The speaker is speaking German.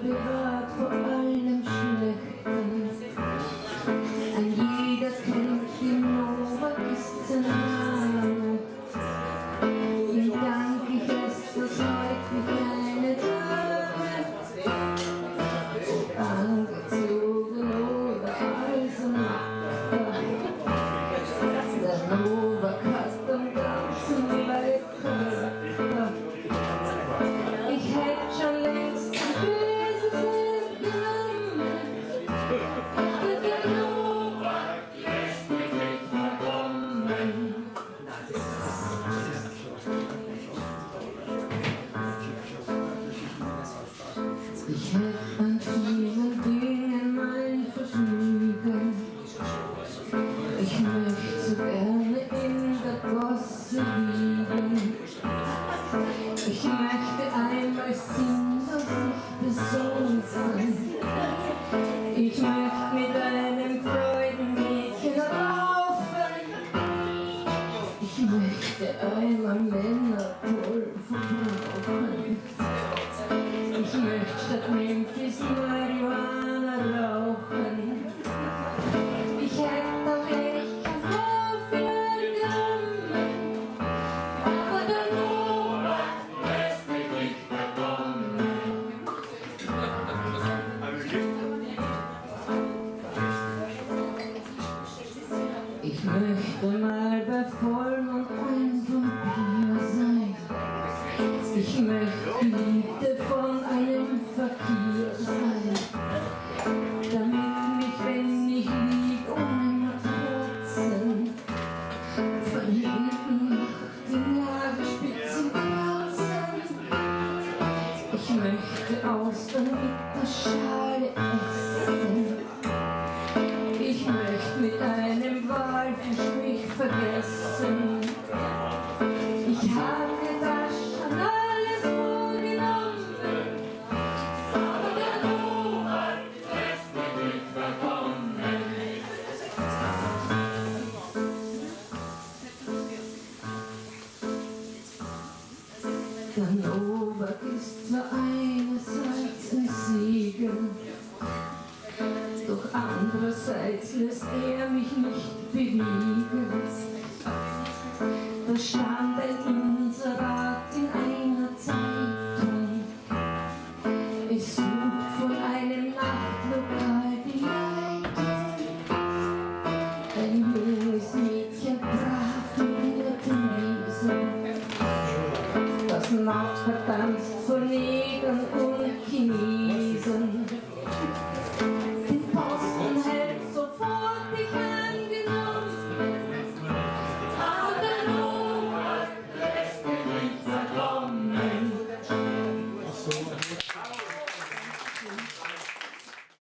bewahrt vor allem Schlechten. Ein jeder kennt die Nova-Kiste Name. Ihm dank ich es, das freut mich eine Dame. Angezogen oder Eisenmacher. Der Nova-Custom ganzen Wetter. Ich hätte schon längst ein böses Ende genommen. Aber der Nova lässt mich nicht mehr kommen. Ich hätte an vielen Dingen mein Vergnügen. Ich möchte so gerne in der Gosse liegen. Ich möchte einmal sinnlos nicht besonnen sein. Ich möchte mit einem Freudenmädchen laufen. Ich möchte einmal Männer toll verbrauchen. Ich möchte statt Memphis Marihuana rauchen. Ich hätte auch echt kein Vorfeld genommen. Aber der Nova lässt mich nicht mehr kommen. Ich möchte mal bei Vollmond ein Vampir sein. Ich möchte Geliebte von einem Fakir sein. Damit mich, wenn ich lieg, ohne Matratzen von hinten nach den Nagelspitzen kratzen. Ich möchte Austern mit der Schale essen. Ich möchte mit einem Walfisch mich vergessen. Ich habe mir das schon alles vorgenommen. Aber der Nova lässt mich nicht mehr kommen. Der Nova ist zwar einerseits ein Segen, doch andererseits lässt er mich nicht bewegen. Der